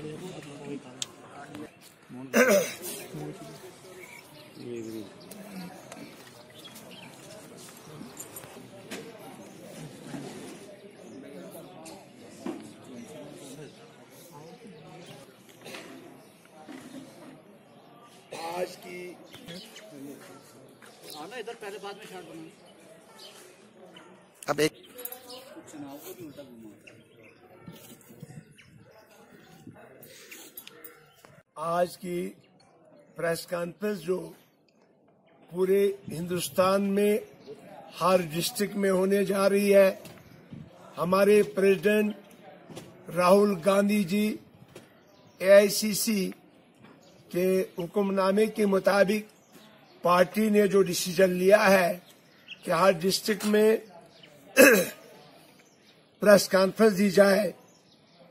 आज की आना इधर पहले बाद में शॉट बनाना। अब एक चुनाव को भी उल्टा घुमा। आज की प्रेस कॉन्फ्रेंस जो पूरे हिंदुस्तान में हर डिस्ट्रिक्ट में होने जा रही है, हमारे प्रेसिडेंट राहुल गांधी जी एआईसीसी के हुक्मनामे के मुताबिक पार्टी ने जो डिसीजन लिया है कि हर डिस्ट्रिक्ट में प्रेस कॉन्फ्रेंस दी जाए,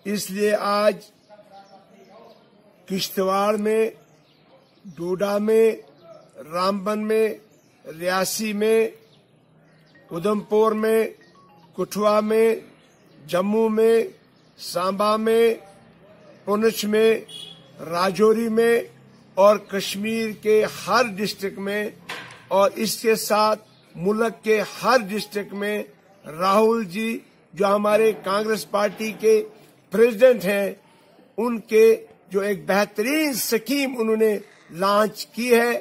इसलिए आज किश्तवाड़ में, डोडा में, रामबन में, रियासी में, उधमपुर में, कठुआ में, जम्मू में, सांबा में, पुंछ में, राजौरी में और कश्मीर के हर डिस्ट्रिक्ट में और इसके साथ मुल्क के हर डिस्ट्रिक्ट में राहुल जी जो हमारे कांग्रेस पार्टी के प्रेसिडेंट हैं, उनके जो एक बेहतरीन स्कीम उन्होंने लॉन्च की है,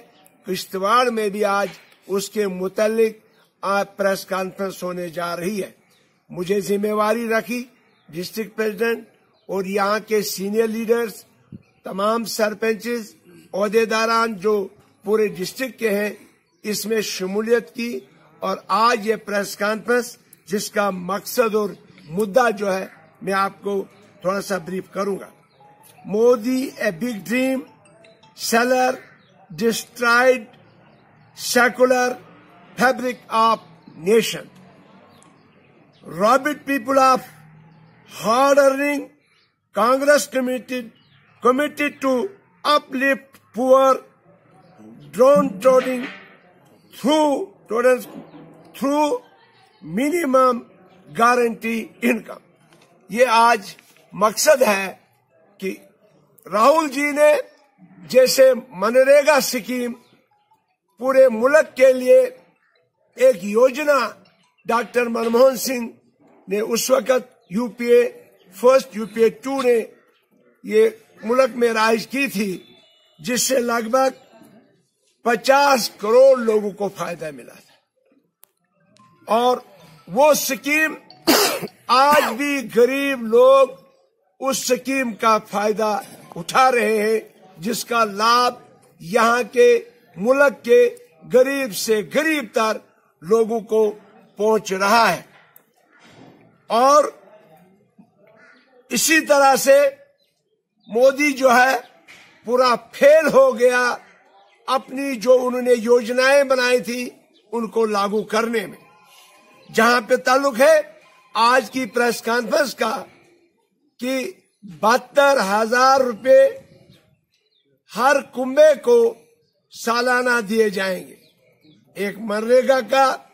किश्तवाड़ में भी आज उसके मुतालिक प्रेस कॉन्फ्रेंस होने जा रही है। मुझे जिम्मेवारी रखी डिस्ट्रिक्ट प्रेसिडेंट और यहाँ के सीनियर लीडर्स, तमाम सरपंचेस, ओहदेदारान जो पूरे डिस्ट्रिक्ट के हैं, इसमें शमूलियत की और आज ये प्रेस कॉन्फ्रेंस जिसका मकसद और मुद्दा जो है मैं आपको थोड़ा सा ब्रीफ करूंगा। Modi a big dream seller destroyed secular fabric of nation, robbed people of hard earning, Congress committed to uplift poor, downtrodden through minimum guarantee income। ये आज मकसद है कि राहुल जी ने जैसे मनरेगा स्कीम पूरे मुल्क के लिए एक योजना डॉक्टर मनमोहन सिंह ने उस वक्त यूपीए फर्स्ट, यूपीए 2 ने ये मुल्क में राइज की थी, जिससे लगभग 50 करोड़ लोगों को फायदा मिला था। और वो स्कीम आज भी गरीब लोग उस स्कीम का फायदा उठा रहे हैं, जिसका लाभ यहाँ के मुल्क के गरीब से गरीब तर लोगों को पहुंच रहा है। और इसी तरह से मोदी जो है पूरा फेल हो गया अपनी जो उन्होंने योजनाएं बनाई थी उनको लागू करने में। जहां पे ताल्लुक है आज की प्रेस कॉन्फ्रेंस का कि 72,000 रुपए हर कुंबे को सालाना दिए जाएंगे, एक मनरेगा का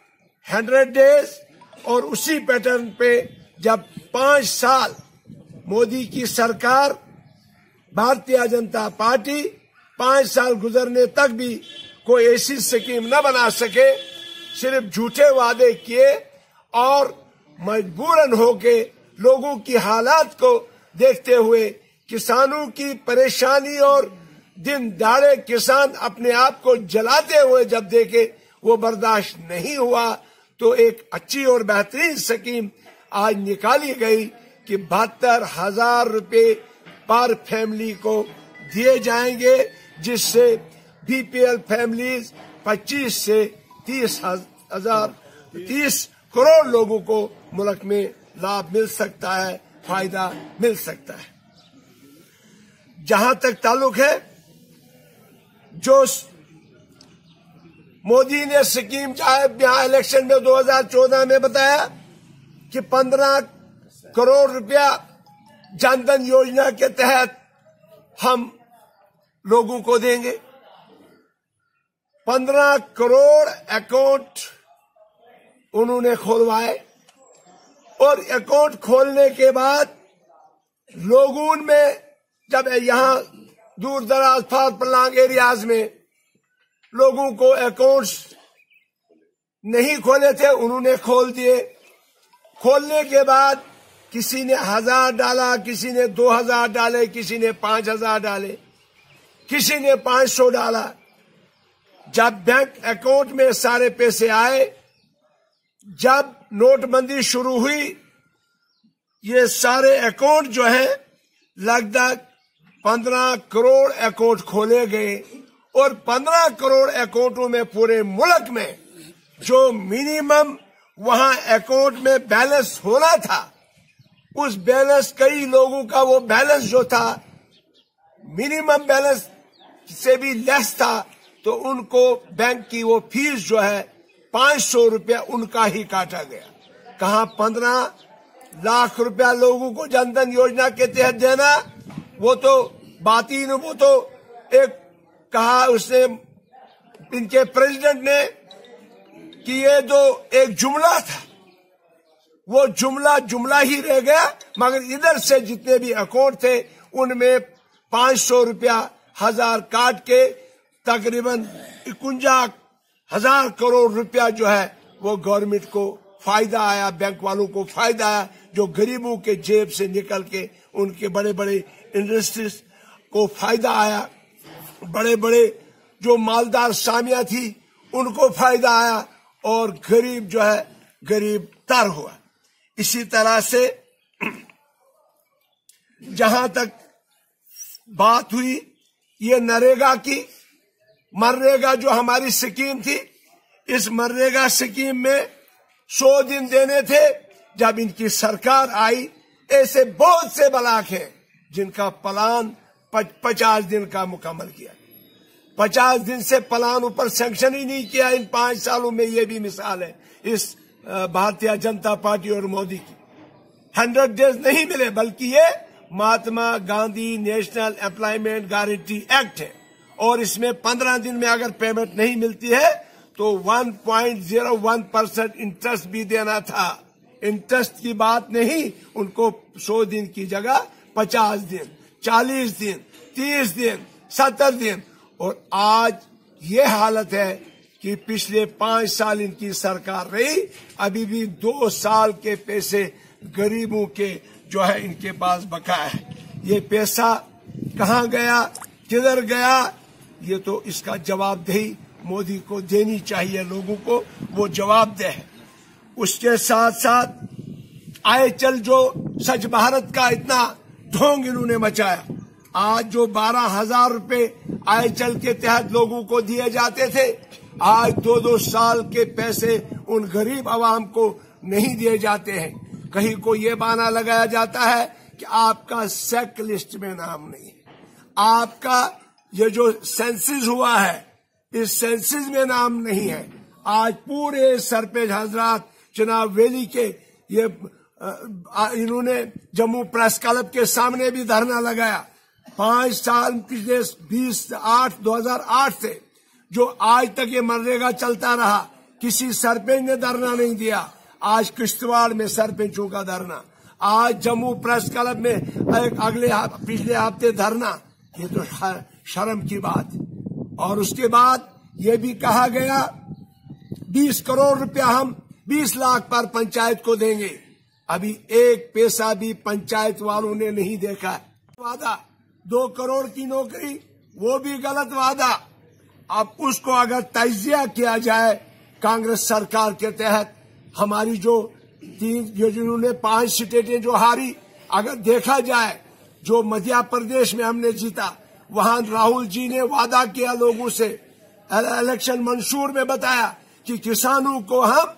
100 डेज, और उसी पैटर्न पे जब 5 साल मोदी की सरकार, भारतीय जनता पार्टी 5 साल गुजरने तक भी कोई ऐसी स्कीम न बना सके, सिर्फ झूठे वादे किए और मजबूरन होके लोगों की हालात को देखते हुए किसानों की परेशानी और दिन दहाड़े किसान अपने आप को जलाते हुए जब देखे वो बर्दाश्त नहीं हुआ, तो एक अच्छी और बेहतरीन स्कीम आज निकाली गई कि 72,000 रुपए पर फैमिली को दिए जाएंगे, जिससे बीपीएल फैमिलीज 25 से 30 करोड़ लोगों को मुल्क में लाभ मिल सकता है, फायदा मिल सकता है। जहां तक ताल्लुक है जो मोदी ने स्कीम चाहे यहाँ इलेक्शन में 2014 में बताया कि 15 करोड़ रुपया जनधन योजना के तहत हम लोगों को देंगे। 15 करोड़ अकाउंट उन्होंने खोलवाए और अकाउंट खोलने के बाद लोगों में जब यहाँ दूर दराज फार पलांग एरियाज में लोगों को अकाउंट्स नहीं खोले थे, उन्होंने खोल दिए। खोलने के बाद किसी ने 1000 डाला, किसी ने 2000 डाले, किसी ने 5000 डाले, किसी ने 500 डाला। जब बैंक अकाउंट में सारे पैसे आए, जब नोटबंदी शुरू हुई, ये सारे अकाउंट जो है लगभग 15 करोड़ अकाउंट खोले गए और 15 करोड़ अकाउंटों में पूरे मुल्क में जो मिनिमम वहां अकाउंट में बैलेंस होना था, उस बैलेंस कई लोगों का वो बैलेंस जो था मिनिमम बैलेंस से भी लेस था, तो उनको बैंक की वो फीस जो है 500 रुपया उनका ही काटा गया। कहा 15 लाख रुपया लोगों को जनधन योजना के तहत देना, वो तो बात ही नहीं। वो तो एक कहा उसने, इनके प्रेसिडेंट ने, कि ये जो एक जुमला था, वो जुमला ही रह गया। मगर इधर से जितने भी अकाउंट थे उनमें 500 रुपया 1000 काट के तकरीबन 51,000 करोड़ रुपया जो है वो गवर्नमेंट को फायदा आया, बैंक वालों को फायदा आया, जो गरीबों के जेब से निकल के उनके बड़े बड़े इंडस्ट्रीज को फायदा आया, बड़े बड़े जो मालदार सामिया थी उनको फायदा आया और गरीब जो है गरीब तर हुआ। इसी तरह से जहां तक बात हुई ये नरेगा की, मनरेगा जो हमारी स्कीम थी, इस मनरेगा स्कीम में 100 दिन देने थे। जब इनकी सरकार आई, ऐसे बहुत से ब्लॉक हैं जिनका प्लान 50 दिन का मुकम्मल किया। 50 दिन से प्लान ऊपर सैंक्शन ही नहीं किया इन 5 सालों में। ये भी मिसाल है इस भारतीय जनता पार्टी और मोदी की। 100 डेज नहीं मिले, बल्कि ये Mahatma Gandhi national employment guarantee act है और इसमें 15 दिन में अगर पेमेंट नहीं मिलती है तो 1.01% इंटरेस्ट भी देना था। इंटरेस्ट की बात नहीं, उनको 100 दिन की जगह 50 दिन, 40 दिन, 30 दिन, 70 दिन। और आज ये हालत है कि पिछले 5 साल इनकी सरकार रही, अभी भी 2 साल के पैसे गरीबों के जो है इनके पास बकाया है। ये पैसा कहाँ गया, किधर गया, ये तो इसका जवाबदेही मोदी को देनी चाहिए, लोगों को वो जवाबदेह है। उसके साथ साथ आए चल जो स्वच्छ भारत का इतना ढोंग इन्होंने मचाया, आज जो 12,000 रुपए आय चल के तहत लोगों को दिए जाते थे, आज 2-2 साल के पैसे उन गरीब आवाम को नहीं दिए जाते हैं। कहीं को ये बहाना लगाया जाता है कि आपका सेक लिस्ट में नाम नहीं है, आपका ये जो सेंसस हुआ है इस सेंसस में नाम नहीं है। आज पूरे सरपंच हजरात चुनाव वैली के ये इन्होंने जम्मू प्रेस क्लब के सामने भी धरना लगाया। 5 साल पिछले 2008 से जो आज तक ये मनरेगा चलता रहा, किसी सरपंच ने धरना नहीं दिया। आज किश्तवाड़ में सरपंचों का धरना, आज जम्मू प्रेस क्लब में पिछले हफ्ते धरना, ये तो शर्म की बात। और उसके बाद ये भी कहा गया 20 करोड़ रुपया हम 20 लाख पर पंचायत को देंगे। अभी एक पैसा भी पंचायत वालों ने नहीं देखा है। वादा 2 करोड़ की नौकरी, वो भी गलत वादा। अब उसको अगर तजिया किया जाए कांग्रेस सरकार के तहत, हमारी जो जिन्होंने 5 स्टेटें जो हारी, अगर देखा जाए जो मध्य प्रदेश में हमने जीता, वहां राहुल जी ने वादा किया लोगों से, इलेक्शन मंशूर में बताया कि किसानों को हम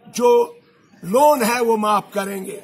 जो लोन है वो माफ करेंगे।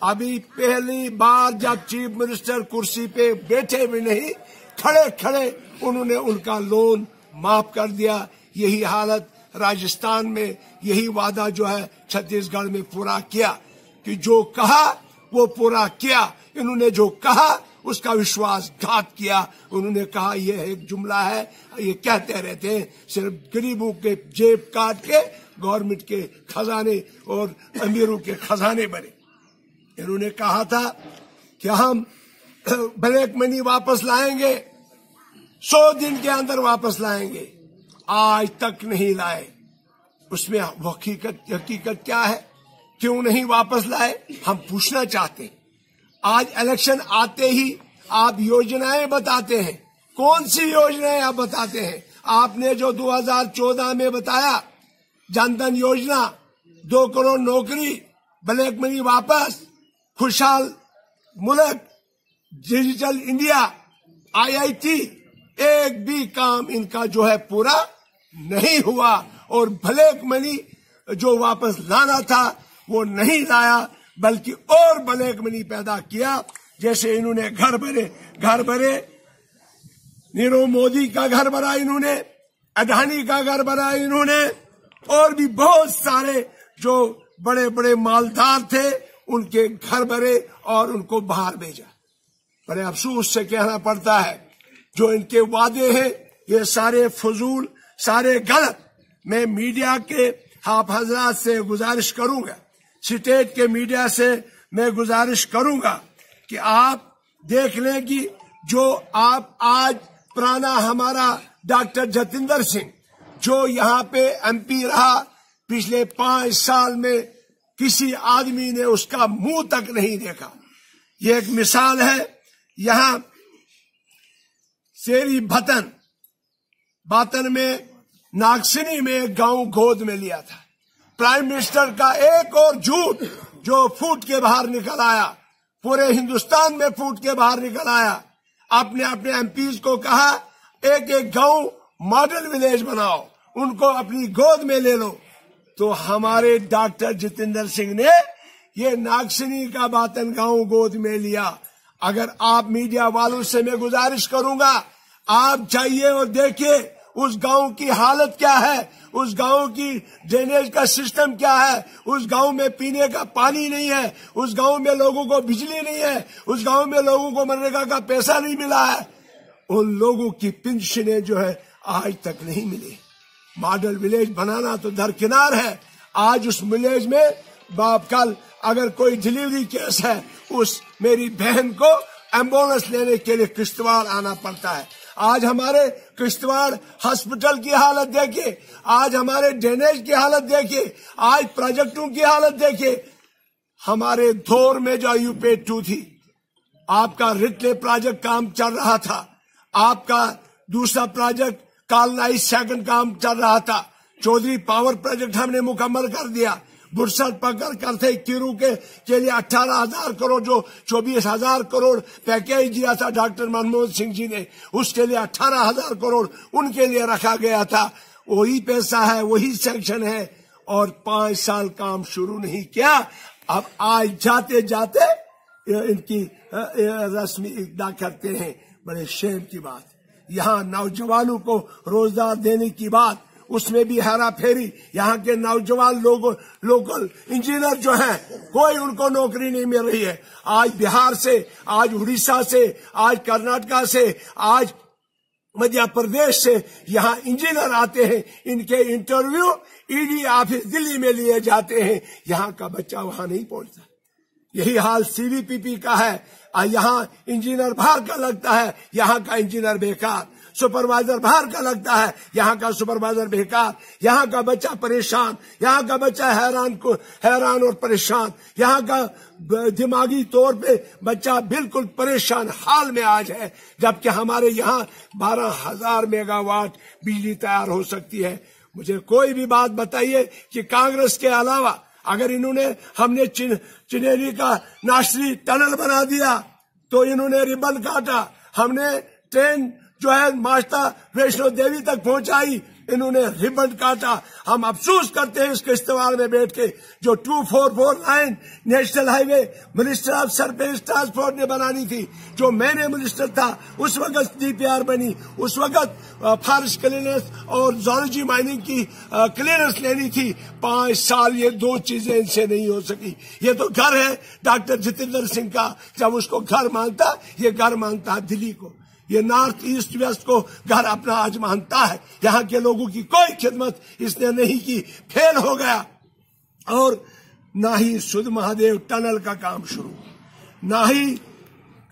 अभी पहली बार जब चीफ मिनिस्टर कुर्सी पे बैठे भी नहीं, खड़े खड़े उन्होंने उनका लोन माफ कर दिया। यही हालत राजस्थान में, यही वादा जो है छत्तीसगढ़ में पूरा किया कि जो कहा वो पूरा किया। इन्होंने जो कहा उसका विश्वासघात किया। उन्होंने कहा यह एक जुमला है, ये कहते रहते हैं, सिर्फ गरीबों के जेब काट के गवर्नमेंट के खजाने और अमीरों के खजाने बने। इन्होंने कहा था कि हम ब्लैक मनी वापस लाएंगे, 100 दिन के अंदर वापस लाएंगे, आज तक नहीं लाए। उसमें हकीकत क्या है, क्यों नहीं वापस लाए, हम पूछना चाहते हैं। आज इलेक्शन आते ही आप योजनाएं बताते हैं, कौन सी योजनाएं आप बताते हैं? आपने जो 2014 में बताया, जनधन योजना, 2 करोड़ नौकरी, ब्लैक मनी वापस, खुशहाल मुल्क, डिजिटल इंडिया, IIT, एक भी काम इनका जो है पूरा नहीं हुआ। और ब्लैक मनी जो वापस लाना था वो नहीं लाया, बल्कि और ब्लैक मनी पैदा किया। जैसे इन्होंने घर भरे, नीरव मोदी का घर भरा इन्होंने, अडानी का घर भरा इन्होंने, और भी बहुत सारे जो बड़े बड़े मालदार थे उनके घर भरे और उनको बाहर भेजा। बड़े अफसोस से कहना पड़ता है, जो इनके वादे हैं ये सारे फजूल, सारे गलत। मैं मीडिया के आप हजरात से गुजारिश करूंगा, स्टेट के मीडिया से मैं गुजारिश करूंगा कि आप देख लें कि जो आप आज पुराना हमारा डॉक्टर जतिंदर सिंह जो यहाँ पे MP रहा, पिछले 5 साल में किसी आदमी ने उसका मुंह तक नहीं देखा। ये एक मिसाल है। यहाँ सेरी बातन में नागसिनी में एक गांव गोद में लिया था। प्राइम मिनिस्टर का एक और झूठ जो फूट के बाहर निकल आया, पूरे हिंदुस्तान में फूट के बाहर निकल आया। अपने MPs को कहा एक एक गांव मॉडल विलेज बनाओ, उनको अपनी गोद में ले लो। तो हमारे डॉक्टर जितेंद्र सिंह ने ये नागसिनी का बातन गांव गोद में लिया। अगर आप मीडिया वालों से मैं गुजारिश करूंगा, आप जाइए और देखिए उस गांव की हालत क्या है, उस गांव की ड्रेनेज का सिस्टम क्या है, उस गांव में पीने का पानी नहीं है, उस गांव में लोगों को बिजली नहीं है, उस गांव में लोगों को मनरेगा का पैसा नहीं मिला है, उन लोगों की पेंशनें जो है आज तक नहीं मिली। मॉडल विलेज बनाना तो दरकिनार है। आज उस विलेज में कल अगर कोई डिलीवरी केस है, उस मेरी बहन को एम्बुलेंस लेने के लिए किश्तवाड़ आना पड़ता है। आज हमारे किश्तवाड़ हॉस्पिटल की हालत देखिए, आज हमारे ड्रेनेज की हालत देखिए, आज प्रोजेक्टों की हालत देखिए। हमारे दौर में जो यूपे 2 थी, आपका रिटले प्रोजेक्ट काम चल रहा था, आपका दूसरा प्रोजेक्ट कालनाई सेकंड काम चल रहा था, चौधरी पावर प्रोजेक्ट हमने मुकम्मल कर दिया। बुरसट पकड़ करते किरू के लिए 18,000 करोड़, जो 24,000 करोड़ पैकेज दिया था डॉक्टर मनमोहन सिंह जी ने, उसके लिए 18,000 करोड़ उनके लिए रखा गया था। वही पैसा है, वही सैंक्शन है, और 5 साल काम शुरू नहीं किया। अब आज जाते जाते इनकी रस्मी इक़्दा करते हैं। बड़े शेम की बात। यहाँ नौजवानों को रोजगार देने की बात, उसमें भी हेरा फेरी। यहाँ के नौजवान लोकल इंजीनियर जो हैं, कोई उनको नौकरी नहीं मिल रही है। आज बिहार से, आज उड़ीसा से, आज कर्नाटका से, आज मध्य प्रदेश से यहाँ इंजीनियर आते हैं। इनके इंटरव्यू ED ऑफिस दिल्ली में लिए जाते हैं, यहाँ का बच्चा वहां नहीं पहुंचता। यही हाल CVPP का है। यहाँ इंजीनियर बाहर का लगता है, यहाँ का इंजीनियर बेकार। सुपरवाइजर बाहर का लगता है, यहाँ का सुपरवाइजर बेकार। यहाँ का बच्चा परेशान, यहाँ का बच्चा हैरान और परेशान। यहाँ का दिमागी तौर पे बच्चा बिल्कुल परेशान हाल में आज है। जबकि हमारे यहाँ 12,000 मेगावाट बिजली तैयार हो सकती है। मुझे कोई भी बात बताइए कि कांग्रेस के अलावा अगर हमने चिनेरी का नासरी टनल बना दिया तो इन्होंने रिबन काटा, हमने ट्रेन जो है मास्ता वैष्णो देवी तक पहुंचाई, इन्होंने रिबन काटा। हम अफसोस करते हैं इस किश्तवाड़ में बैठ के, जो 244 line national highway minister of surface transport ने बनानी थी। जो मैंने मिनिस्टर था उस वक्त DPR बनी, उस वक्त फॉरेस्ट क्लीयरेंस और जूलॉजी माइनिंग की क्लीयरेंस लेनी थी। 5 साल ये 2 चीजें इनसे नहीं हो सकी। ये तो घर है डॉक्टर जितेंद्र सिंह का, जब उसको घर मानता, ये घर मानता है दिल्ली को। ये नॉर्थ ईस्ट वेस्ट को घर अपना आज मानता है। यहाँ के लोगों की कोई खिदमत इसने नहीं की, फेल हो गया। और ना ही सुध महादेव टनल का काम शुरू, ना ही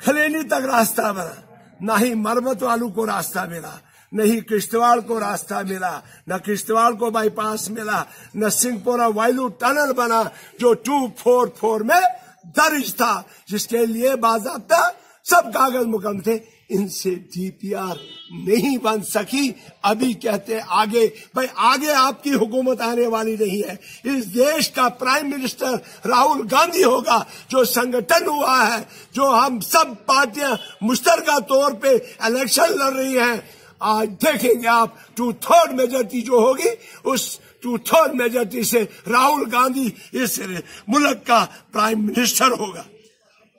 खलेनी तक रास्ता बना, ना ही मरमत वालों को रास्ता मिला, न ही किश्तवाड़ को रास्ता मिला, न किश्तवाड़ को बाईपास मिला, न सिंहपुरा वायलू टनल बना जो 244 में दर्ज था, जिसके लिए बाज़ाब्ता सब कागज मुकम्मल थे। इनसे डीपीआर नहीं बन सकी। अभी कहते हैं आगे, भाई आगे आपकी हुकूमत आने वाली नहीं है। इस देश का प्राइम मिनिस्टर राहुल गांधी होगा, जो संगठन हुआ है, जो हम सब पार्टियां मुश्तरका तौर पे इलेक्शन लड़ रही हैं। आज देखेंगे आप 2/3 मेजॉरिटी जो होगी, उस 2/3 मेजॉरिटी से राहुल गांधी इस मुल्क का प्राइम मिनिस्टर होगा।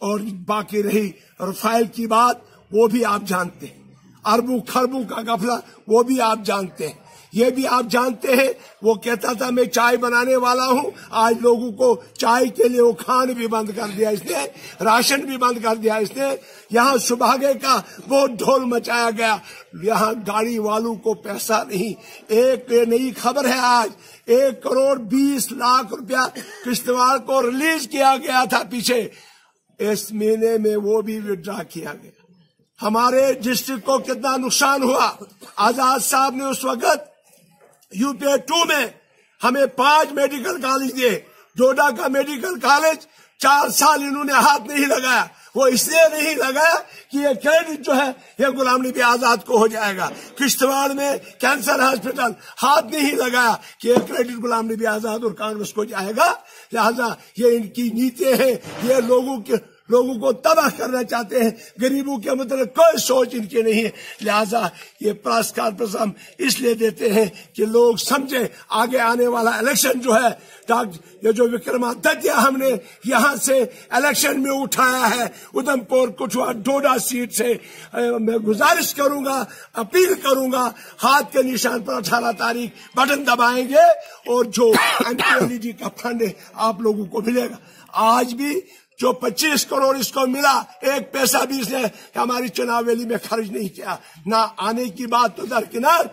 और बाकी रही रफाइल की बात, वो भी आप जानते हैं, अरबों खरबों का गफला वो भी आप जानते हैं, ये भी आप जानते हैं। वो कहता था मैं चाय बनाने वाला हूं, आज लोगों को चाय के लिए वो खान भी बंद कर दिया इसने, राशन भी बंद कर दिया इसने। यहाँ सुभागे का बहुत ढोल मचाया गया, यहाँ गाड़ी वालों को पैसा नहीं। एक नई खबर है आज, 1,20,00,000 रुपया किश्तवाड़ को रिलीज किया गया था पीछे, इस महीने में वो भी विड्रॉ किया गया। हमारे डिस्ट्रिक्ट को कितना नुकसान हुआ। आजाद साहब ने उस वक्त यूपीए 2 में हमें 5 मेडिकल कॉलेज दिए। डोडा का मेडिकल कॉलेज 4 साल इन्होंने हाथ नहीं लगाया। वो इसलिए नहीं लगाया कि ये क्रेडिट जो है ये गुलाम नबी आजाद को हो जाएगा। किश्तवाड़ में कैंसर हॉस्पिटल हाथ नहीं लगाया कि ये क्रेडिट गुलाम नबी आजाद और कांग्रेस को जाएगा। लिहाजा ये इनकी नीतियां हैं, ये लोगों को तबाह करना चाहते हैं। गरीबों के मतलब कोई सोच इनकी नहीं है। लिहाजा ये प्रेस कॉन्फ्रेंस हम इसलिए देते हैं कि लोग समझे आगे आने वाला इलेक्शन जो है, ये जो विक्रमादित्य हमने यहाँ से इलेक्शन में उठाया है, उधमपुर कठुआ डोडा सीट से, मैं गुजारिश करूंगा, अपील करूंगा, हाथ के निशान पर 18 तारीख बटन दबाएंगे और जो एमपीएलईडी का फंड है आप लोगों को मिलेगा। आज भी जो 25 करोड़ इसको मिला, एक पैसा भी इसने हमारी चुनाव रैली में खर्च नहीं किया। ना आने की बात तो दरकिनार,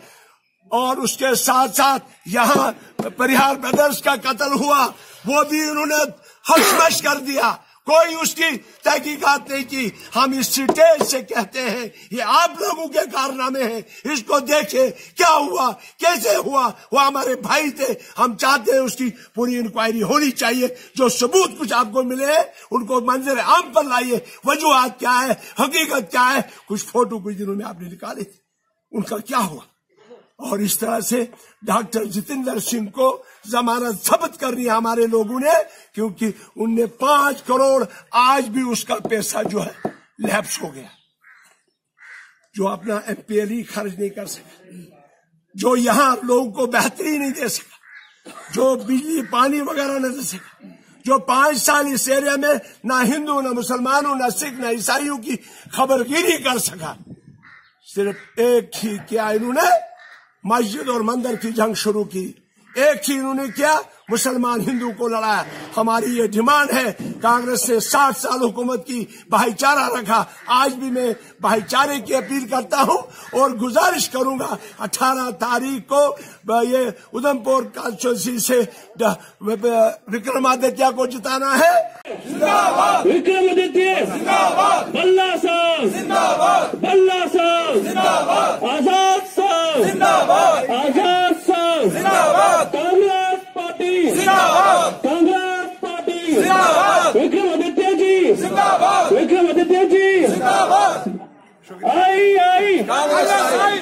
और उसके साथ साथ यहाँ परिहार ब्रदर्स का कत्ल हुआ, वो भी उन्होंने हशमश कर दिया, कोई उसकी तहकीकात नहीं की। हम इस स्टेज से कहते हैं ये आप लोगों के कारनामे हैं, इसको देखे क्या हुआ, कैसे हुआ। वो हमारे भाई थे, हम चाहते हैं उसकी पूरी इंक्वायरी होनी चाहिए। जो सबूत कुछ आपको मिले उनको मंजर आम पर लाइए, वजूहात क्या है, हकीकत क्या है। कुछ फोटो कुछ दिनों में आपने निकाले थे, उनका क्या हुआ। और इस तरह से डॉक्टर जितेंद्र सिंह को जमानत जब्त करनी है हमारे लोगों ने, क्योंकि उनने 5 करोड़ आज भी उसका पैसा जो है लैप्स हो गया, जो अपना एमपीएलई खर्च नहीं कर सका, जो यहाँ लोगों को बेहतरी नहीं दे सका, जो बिजली पानी वगैरह नहीं दे सका, जो 5 साल इस एरिया में ना हिंदू ना मुसलमानों ना सिख ना ईसाइयों की खबरगिरी कर सका। सिर्फ एक ही किया इन्होंने, मस्जिद और मंदिर की जंग शुरू की। एक ही इन्होंने किया, मुसलमान हिंदू को लड़ाया। हमारी ये डिमांड है, कांग्रेस से 60 साल हुकूमत की भाईचारा रखा, आज भी मैं भाईचारे की अपील करता हूं और गुजारिश करूंगा 18 तारीख को ये उधमपुर कॉन्स्टिट्यूंसी से विक्रमादित्य को जिताना है। जिंदाबाद विक्रमादित्य, जिंदाबाद बल्ला साहब, जिंदाबाद बल्ला साहब, जिंदाबाद आजाद साहब, जिंदाबाद आजाद साहब, जिंदाबाद कांग्रेस पार्टी, जिंदाबाद कांग्रेस पार्टी, जिंदाबाद विक्रमादित्य जी, जिंदाबाद विक्रमादित्य जी, जिंदाबाद। आई कांग्रेस आई।